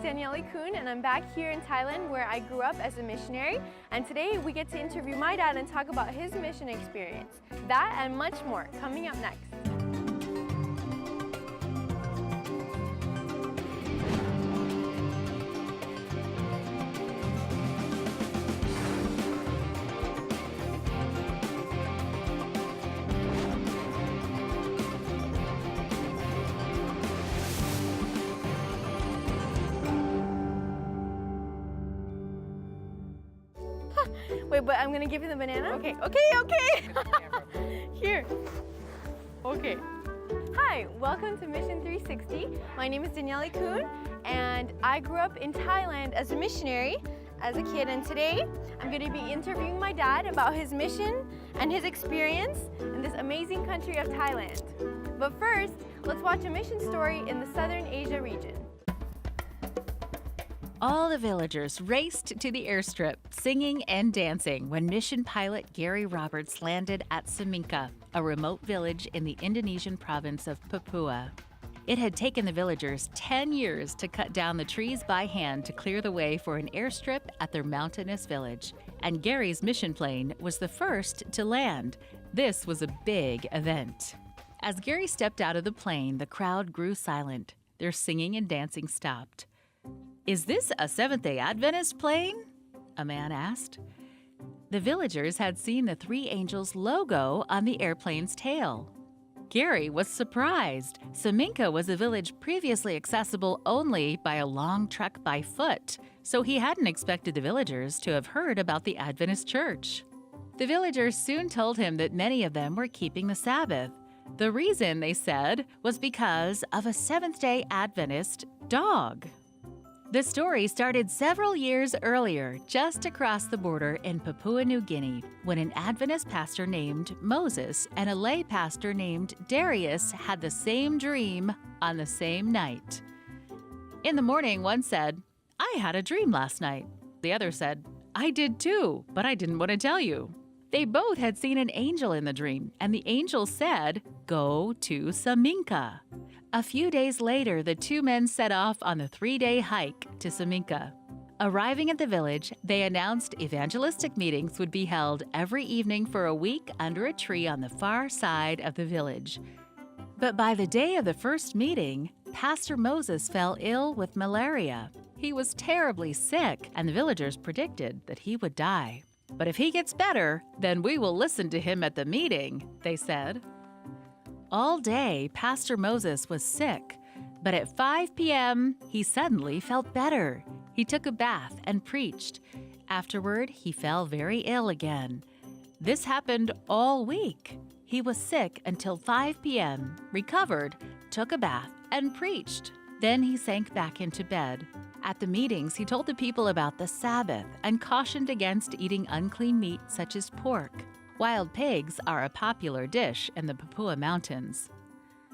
Danielle Kuhn, and I'm back here in Thailand where I grew up as a missionary. And today we get to interview my dad and talk about his mission experience. That and much more coming up next. Wait, but I'm gonna give you the banana? Okay. Here. Okay. Hi, welcome to Mission 360. My name is Danielle Kuhn, and I grew up in Thailand as a missionary as a kid. And today, I'm gonna be interviewing my dad about his mission and his experience in this amazing country of Thailand. But first, let's watch a mission story in the Southern Asia region. All the villagers raced to the airstrip, singing and dancing when mission pilot Gary Roberts landed at Saminka, a remote village in the Indonesian province of Papua. It had taken the villagers 10 years to cut down the trees by hand to clear the way for an airstrip at their mountainous village, and Gary's mission plane was the first to land. This was a big event. As Gary stepped out of the plane, the crowd grew silent. Their singing and dancing stopped. "Is this a Seventh-day Adventist plane?" a man asked. The villagers had seen the Three Angels logo on the airplane's tail. Gary was surprised. Saminka was a village previously accessible only by a long trek by foot, so he hadn't expected the villagers to have heard about the Adventist church. The villagers soon told him that many of them were keeping the Sabbath. The reason, they said, was because of a Seventh-day Adventist dog. The story started several years earlier, just across the border in Papua New Guinea, when an Adventist pastor named Moses and a lay pastor named Darius had the same dream on the same night. In the morning, one said, "I had a dream last night." The other said, "I did too, but I didn't want to tell you." They both had seen an angel in the dream, and the angel said, "Go to Saminka." A few days later, the two men set off on a 3-day hike to Saminka. Arriving at the village, they announced evangelistic meetings would be held every evening for a week under a tree on the far side of the village. But by the day of the first meeting, Pastor Moses fell ill with malaria. He was terribly sick, and the villagers predicted that he would die. "But if he gets better, then we will listen to him at the meeting," they said. All day, Pastor Moses was sick, but at 5 p.m., he suddenly felt better. He took a bath and preached. Afterward, he fell very ill again. This happened all week. He was sick until 5 p.m., recovered, took a bath, and preached. Then he sank back into bed. At the meetings, he told the people about the Sabbath and cautioned against eating unclean meat such as pork. Wild pigs are a popular dish in the Papua Mountains.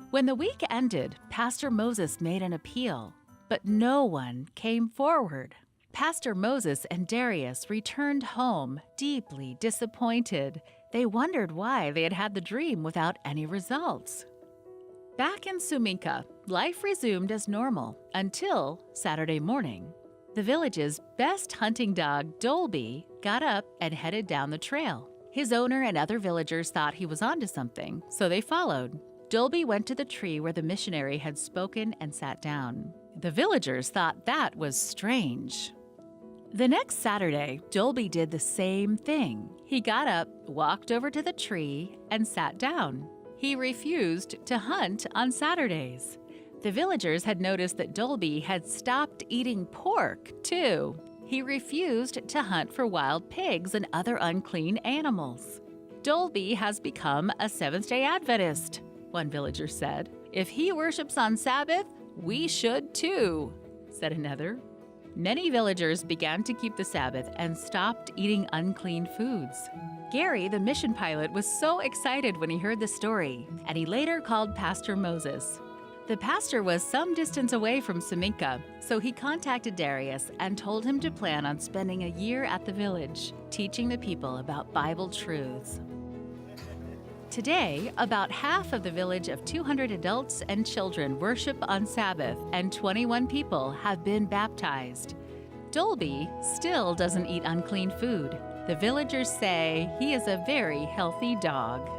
When the week ended, Pastor Moses made an appeal, but no one came forward. Pastor Moses and Darius returned home, deeply disappointed. They wondered why they had had the dream without any results. Back in Saminka, life resumed as normal until Saturday morning. The village's best hunting dog, Dolby, got up and headed down the trail. His owner and other villagers thought he was onto something, so they followed. Dolby went to the tree where the missionary had spoken and sat down. The villagers thought that was strange. The next Saturday, Dolby did the same thing. He got up, walked over to the tree, and sat down. He refused to hunt on Saturdays. The villagers had noticed that Dolby had stopped eating pork, too. He refused to hunt for wild pigs and other unclean animals. "Dolby has become a Seventh-day Adventist," one villager said. "If he worships on Sabbath, we should too," said another. Many villagers began to keep the Sabbath and stopped eating unclean foods. Gary, the mission pilot, was so excited when he heard the story, and he later called Pastor Moses. The pastor was some distance away from Saminka, so he contacted Darius and told him to plan on spending a year at the village, teaching the people about Bible truths. Today, about half of the village of 200 adults and children worship on Sabbath, and 21 people have been baptized. Dolby still doesn't eat unclean food. The villagers say he is a very healthy dog.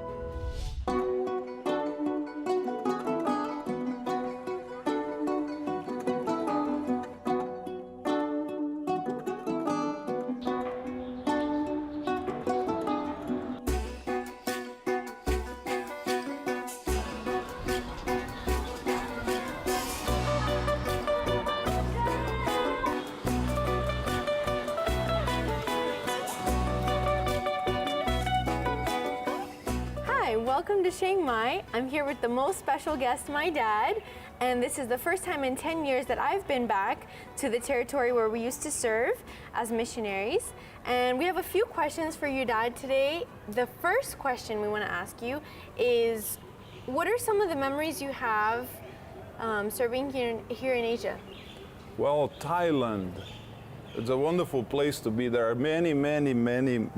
Welcome to Chiang Mai. I'm here with the most special guest, my dad, and this is the first time in 10 years that I've been back to the territory where we used to serve as missionaries. And we have a few questions for you, Dad, today. The first question we want to ask you is, what are some of the memories you have serving here in Asia? Well, Thailand. It's a wonderful place to be. There are many memories,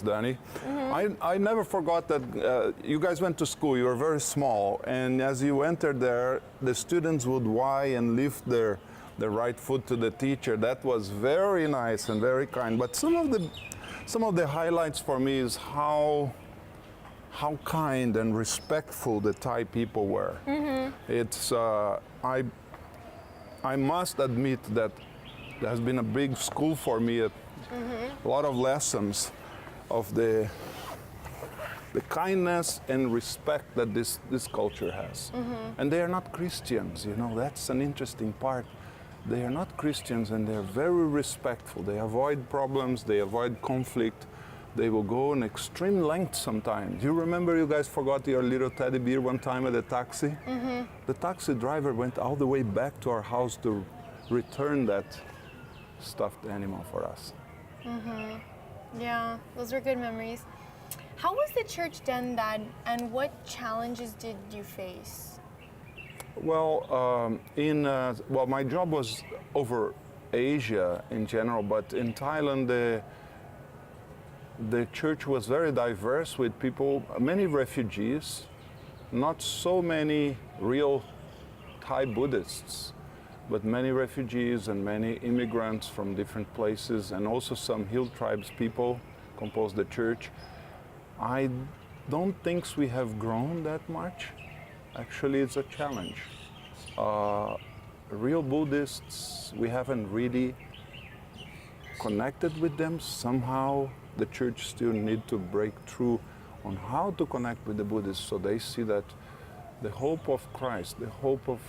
Danny. I never forgot that you guys went to school. You were very small, and as you entered there, the students would why and lift their right foot to the teacher. That was very nice and very kind. But some of the highlights for me is how kind and respectful the Thai people were. It's I must admit that it has been a big school for me, a lot of lessons of the kindness and respect that this culture has. And they are not Christians, you know, that's an interesting part. They are not Christians and they're very respectful. They avoid problems, they avoid conflict. They will go an extreme length sometimes. You remember you guys forgot your little teddy bear one time at a taxi? The taxi driver went all the way back to our house to return that stuffed animal for us. Yeah, those were good memories. How was the church then, Dad, and what challenges did you face? Well, my job was over Asia in general, but in Thailand, the church was very diverse with people, many refugees, not so many real Thai Buddhists, but many refugees and many immigrants from different places, and also some hill tribes people composed the church. I don't think we have grown that much. Actually, it's a challenge. Real Buddhists, we haven't really connected with them. Somehow the church still need to break through on how to connect with the Buddhists so they see that the hope of Christ, the hope of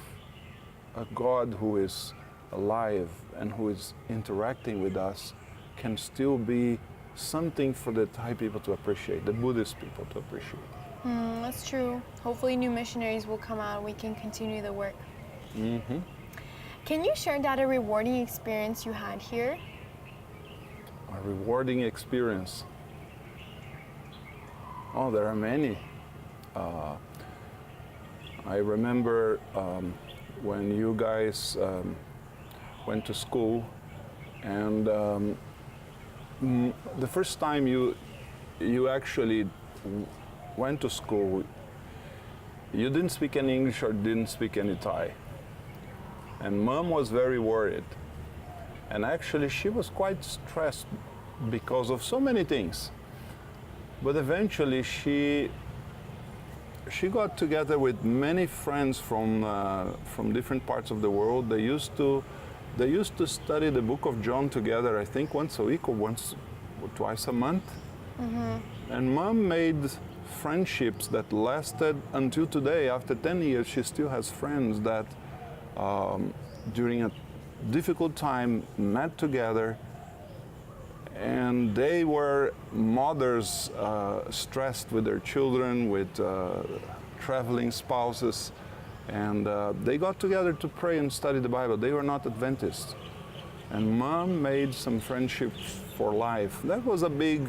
a God who is alive and who is interacting with us can still be something for the Thai people to appreciate, the Buddhist people to appreciate. That's true. Hopefully new missionaries will come out and we can continue the work. Can you share, Dad, a rewarding experience you had here? A rewarding experience? Oh, there are many. I remember when you guys went to school, and the first time you actually went to school, you didn't speak any English or didn't speak any Thai. And Mom was very worried. And actually she was quite stressed because of so many things. But eventually she got together with many friends from different parts of the world. They used to study the book of John together, I think once a week or twice a month. And Mom made friendships that lasted until today. After 10 years, she still has friends that during a difficult time met together, and they were mothers stressed with their children, with traveling spouses, and they got together to pray and study the Bible. They were not Adventists. And Mom made some friendships for life. That was a big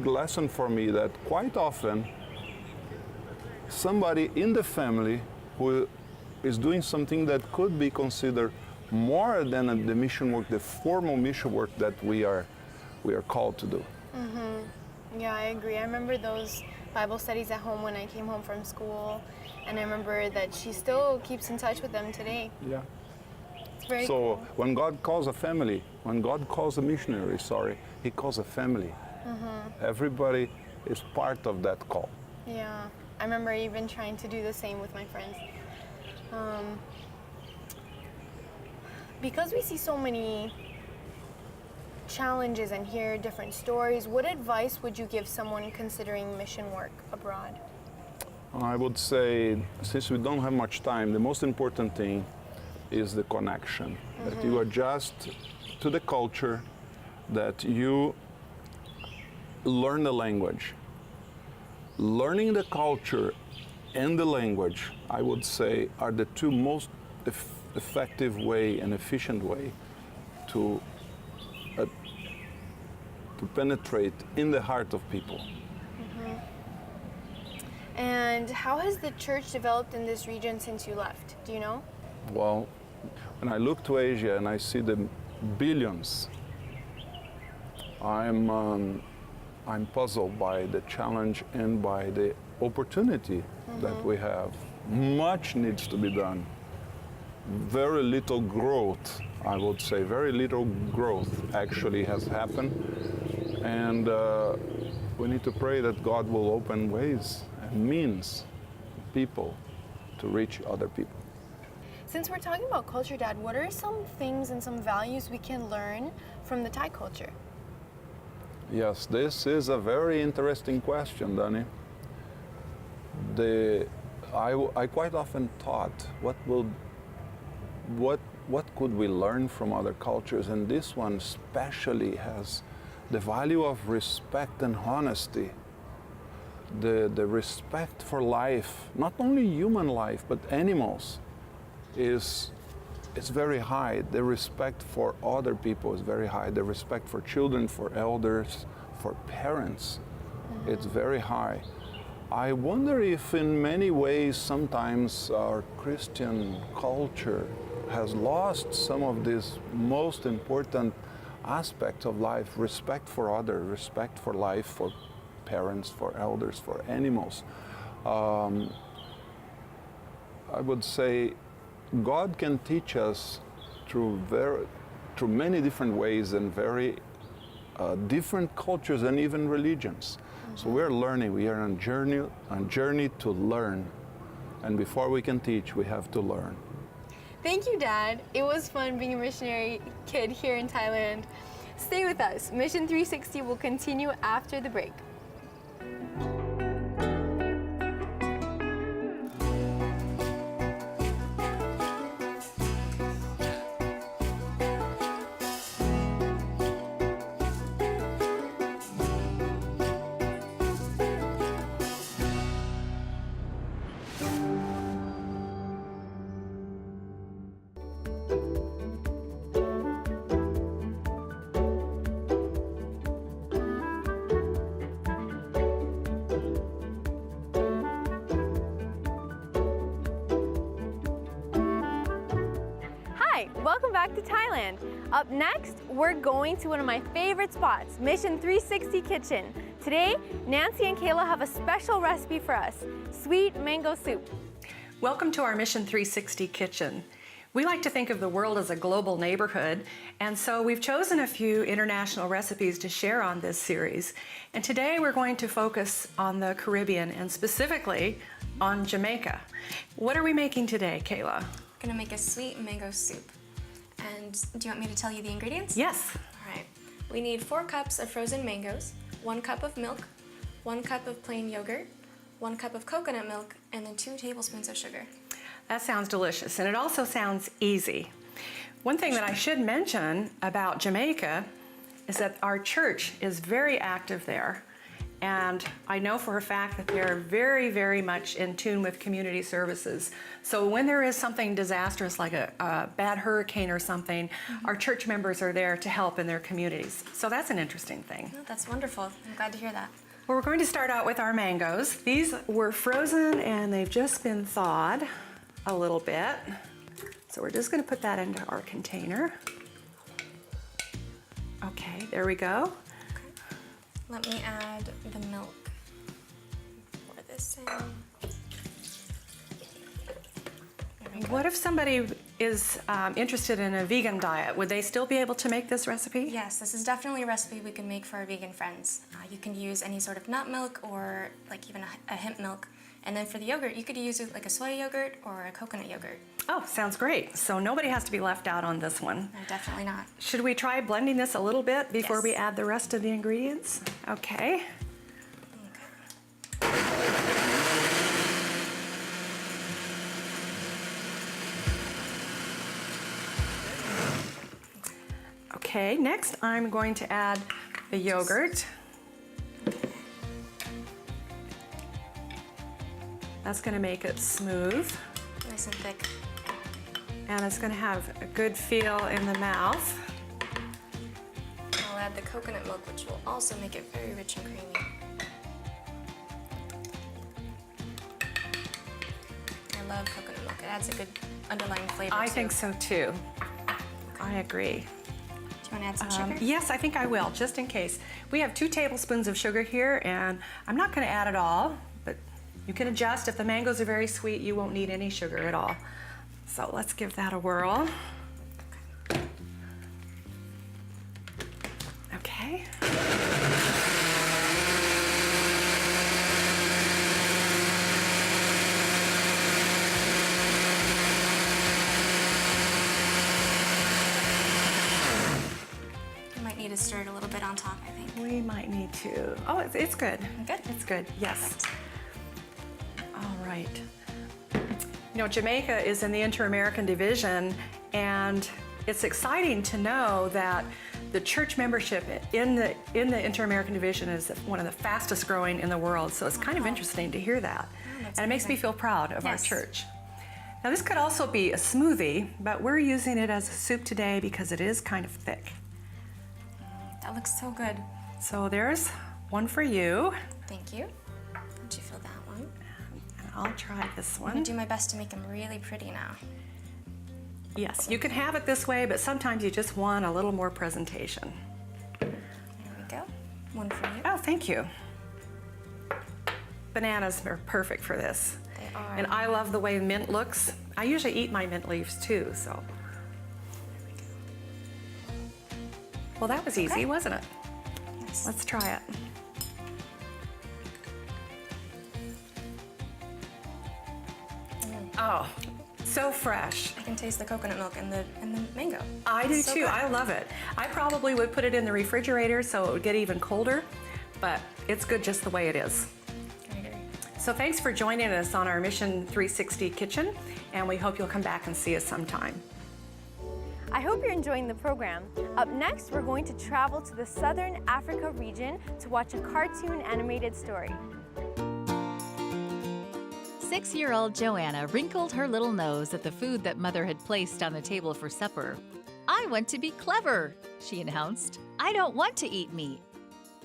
lesson for me, that quite often somebody in the family who is doing something that could be considered more than the mission work, the formal mission work that we are called to do. Yeah, I agree. I remember those Bible studies at home when I came home from school, and I remember that she still keeps in touch with them today. Yeah. It's very So cool. when God calls a family, when God calls a missionary, He calls a family. Everybody is part of that call. Yeah, I remember even trying to do the same with my friends. Because we see so many challenges and hear different stories, what advice would you give someone considering mission work abroad? I would say, since we don't have much time, the most important thing is the connection. That you adjust to the culture, that you learn the language. Learning the culture and the language, I would say, are the two most effective way and efficient way to penetrate in the heart of people. And how has the church developed in this region since you left? Do you know? Well, when I look to Asia and I see the billions, I'm puzzled by the challenge and by the opportunity that we have. Much needs to be done. Very little growth, I would say, very little growth actually has happened. And we need to pray that God will open ways and means, people, to reach other people. Since we're talking about culture, Dad, what are some things and some values we can learn from the Thai culture? Yes, this is a very interesting question, Danny. I quite often thought, what could we learn from other cultures? And this one especially has the value of respect and honesty. The respect for life, not only human life, but animals, is very high. The respect for other people is very high. The respect for children, for elders, for parents, it's very high. I wonder if in many ways sometimes our Christian culture has lost some of these most important aspects of life: respect for others, respect for life, for parents, for elders, for animals. I would say God can teach us through many different ways and very different cultures and even religions. So we're learning. We are on journey to learn, and before we can teach, we have to learn. Thank you, Dad. It was fun being a missionary kid here in Thailand. Stay with us. Mission 360 will continue after the break. Welcome back to Thailand. Up next, we're going to one of my favorite spots, Mission 360 Kitchen. Today, Nancy and Kayla have a special recipe for us, sweet mango soup. Welcome to our Mission 360 Kitchen. We like to think of the world as a global neighborhood, and so we've chosen a few international recipes to share on this series. And today we're going to focus on the Caribbean and specifically on Jamaica. What are we making today, Kayla? I'm gonna make a sweet mango soup. And do you want me to tell you the ingredients? Yes. All right. We need 4 cups of frozen mangoes, 1 cup of milk, 1 cup of plain yogurt, 1 cup of coconut milk, and then 2 tablespoons of sugar. That sounds delicious, and it also sounds easy. One thing that I should mention about Jamaica is that our church is very active there. And I know for a fact that they're very, very much in tune with community services. So when there is something disastrous like a bad hurricane or something, our church members are there to help in their communities. So that's an interesting thing. Oh, that's wonderful. I'm glad to hear that. Well, we're going to start out with our mangoes. These were frozen and they've just been thawed a little bit. So we're just going to put that into our container. Okay, there we go. Let me add the milk. Pour this in. There we go. What if somebody is interested in a vegan diet? Would they still be able to make this recipe? Yes, this is definitely a recipe we can make for our vegan friends. You can use any sort of nut milk or like even a hemp milk. And then for the yogurt, you could use it like a soy yogurt or a coconut yogurt. Oh, sounds great. So nobody has to be left out on this one. No, definitely not. Should we try blending this a little bit before Yes. we add the rest of the ingredients? Okay. Okay, next I'm going to add the yogurt. That's going to make it smooth, Nice and thick. and it's going to have a good feel in the mouth. I'll add the coconut milk, which will also make it very rich and creamy. I love coconut milk. It adds a good underlying flavor. I too. think so too. I agree. Do you want to add some sugar? Yes, I think I will, just in case. We have 2 tablespoons of sugar here, and I'm not going to add it all, but you can adjust. If the mangoes are very sweet, you won't need any sugar at all. So let's give that a whirl. Okay. You might need to stir it a little bit on top, I think. We might need to. Oh, it's good. Good? It's good, yes. Perfect. All right. You know, Jamaica is in the Inter-American Division, and it's exciting to know that the church membership in the Inter-American Division is one of the fastest growing in the world. So it's kind of interesting to hear that. that's And it makes me amazing. feel proud of our Yes. church. Now this could also be a smoothie, but we're using it as a soup today because it is kind of thick. That looks so good. So there's one for you, Thank you. How'd you feel that one? and I'll try this I'm one. gonna do my best to make them really pretty now. Yes, you can have it this way, but sometimes you just want a little more presentation. There we go. One for you. Oh, thank you. Bananas are perfect for this. They are. And I love the way mint looks. I usually eat my mint leaves too, so. There we go. Well, that was easy, Okay. wasn't it? Nice. Let's try it. Oh, so fresh. I can taste the coconut milk and the mango. I do So too. good. I love it. I probably would put it in the refrigerator so it would get even colder, but it's good just the way it is. I agree. So thanks for joining us on our Mission 360 kitchen, and we hope you'll come back and see us sometime. I hope you're enjoying the program. Up next, we're going to travel to the Southern Africa region to watch a cartoon animated story. 6-year-old Joanna wrinkled her little nose at the food that Mother had placed on the table for supper. "I want to be clever," she announced. "I don't want to eat meat."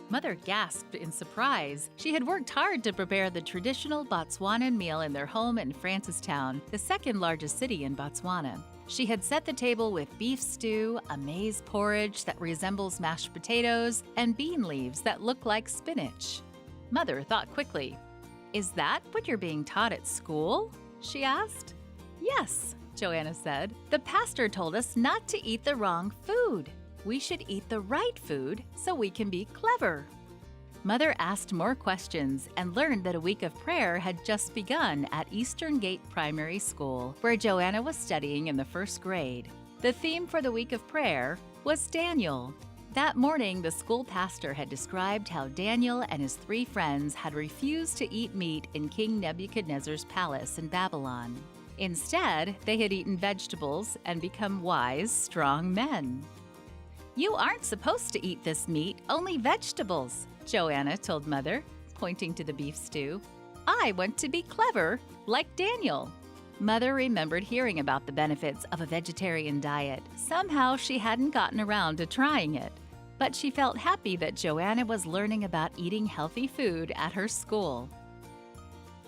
Mother gasped in surprise. She had worked hard to prepare the traditional Botswanan meal in their home in Francistown, the second largest city in Botswana. She had set the table with beef stew, a maize porridge that resembles mashed potatoes, and bean leaves that look like spinach. Mother thought quickly. "Is that what you're being taught at school?" she asked. "Yes," Joanna said. "The pastor told us not to eat the wrong food. We should eat the right food so we can be clever." Mother asked more questions and learned that a week of prayer had just begun at Eastern Gate Primary School, where Joanna was studying in the 1st grade. The theme for the week of prayer was Daniel. That morning, the school pastor had described how Daniel and his 3 friends had refused to eat meat in King Nebuchadnezzar's palace in Babylon. Instead, they had eaten vegetables and become wise, strong men. "You aren't supposed to eat this meat, only vegetables," Joanna told Mother, pointing to the beef stew. "I want to be clever, like Daniel." Mother remembered hearing about the benefits of a vegetarian diet. Somehow she hadn't gotten around to trying it, but she felt happy that Joanna was learning about eating healthy food at her school.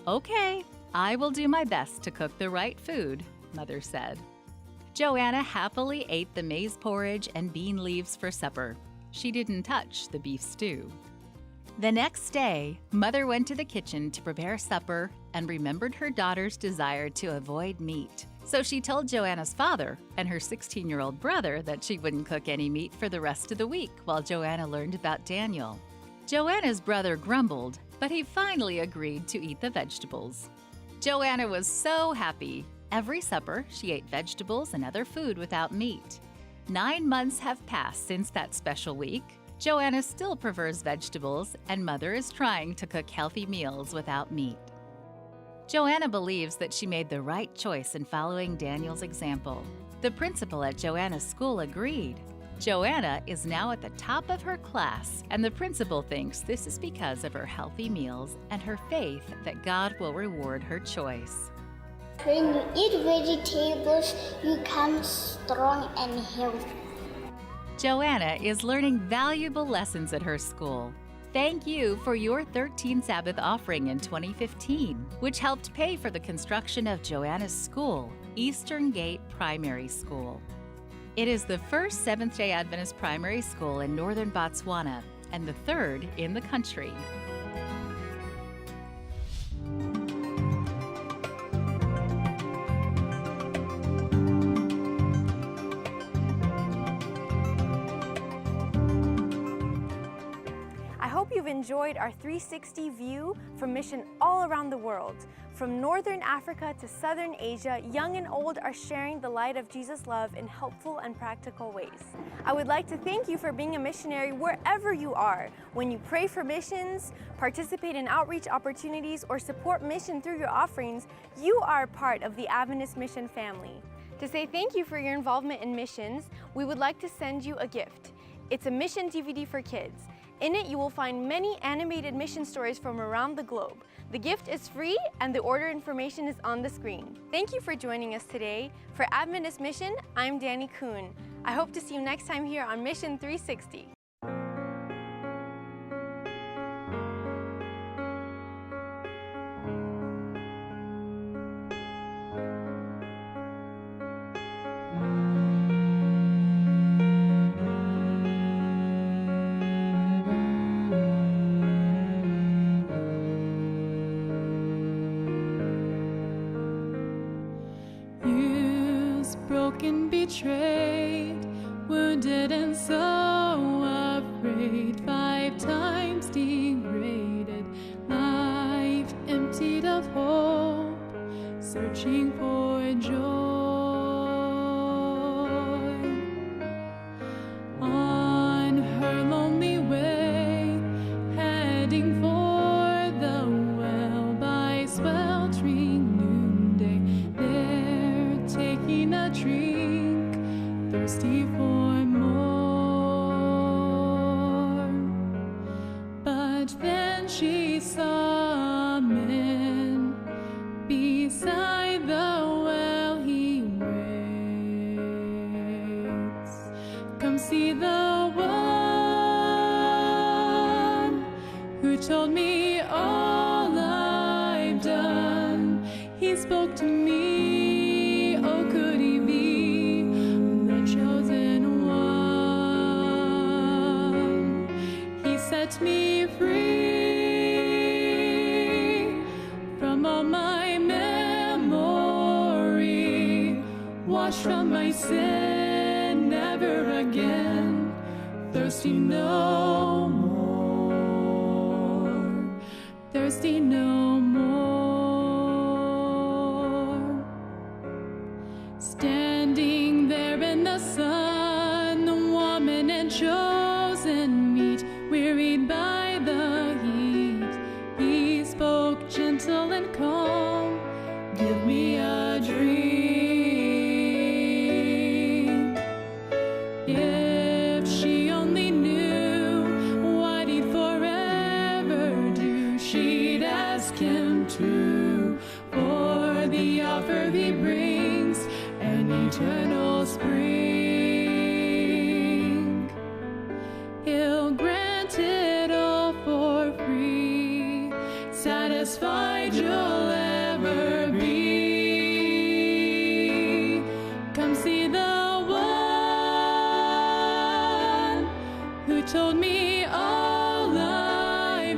"Okay, I will do my best to cook the right food," Mother said. Joanna happily ate the maize porridge and bean leaves for supper. She didn't touch the beef stew. The next day, Mother went to the kitchen to prepare supper and remembered her daughter's desire to avoid meat. So she told Joanna's father and her 16-year-old brother that she wouldn't cook any meat for the rest of the week while Joanna learned about Daniel. Joanna's brother grumbled, but he finally agreed to eat the vegetables. Joanna was so happy. Every supper, she ate vegetables and other food without meat. 9 months have passed since that special week. Joanna still prefers vegetables, and Mother is trying to cook healthy meals without meat. Joanna believes that she made the right choice in following Daniel's example. The principal at Joanna's school agreed. Joanna is now at the top of her class, and the principal thinks this is because of her healthy meals and her faith that God will reward her choice. When you eat vegetables, you become strong and healthy. Joanna is learning valuable lessons at her school. Thank you for your 13 Sabbath offering in 2015, which helped pay for the construction of Joanna's school, Eastern Gate Primary School. It is the first Seventh-day Adventist primary school in northern Botswana and the third in the country. I hope you've enjoyed our 360 view from mission all around the world. From Northern Africa to Southern Asia, young and old are sharing the light of Jesus' love in helpful and practical ways. I would like to thank you for being a missionary wherever you are. When you pray for missions, participate in outreach opportunities, or support mission through your offerings, you are part of the Adventist mission family. To say thank you for your involvement in missions, we would like to send you a gift. It's a mission DVD for kids. In it, you will find many animated mission stories from around the globe. The gift is free and the order information is on the screen. Thank you for joining us today. For Adventist Mission, I'm Danny Kuhn. I hope to see you next time here on Mission 360. Broken, betrayed, wounded and so afraid, 5 times degraded, life emptied of hope, searching for joy. On her lonely way, heading for the well by sweltering noonday, there taking a drink, thirsty for more. But then she saw a man beside the well. He waits. Come see the one who told me all I've done. He spoke to me. Oh, could he be the chosen one? He set me free from all my memory, washed from my sin, never again thirsty no more, thirsty no more. Standing there in the sun, the woman and chosen meet, wearied by the heat. He spoke gentle and calm, give me a drink. If she only knew what he'd forever do, she'd ask him to, for the offer he brings an eternal spring. He'll grant it all for free, satisfied you'll ever be. Come see the one who told me all I've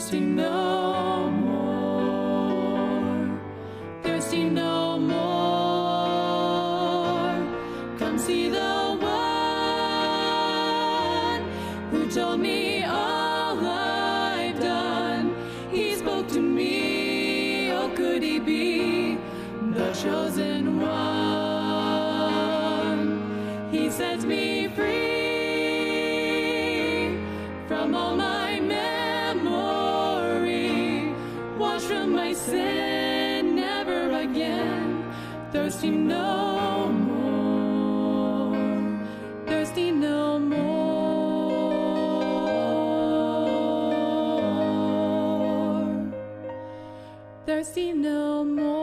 thirsty no more, thirsty no more. Come see the one who told me all I've done. He spoke to me, oh could he be the chosen one? He sets me free from all my memory, washed from my sin, never again thirsty no more, thirsty no more, thirsty no more.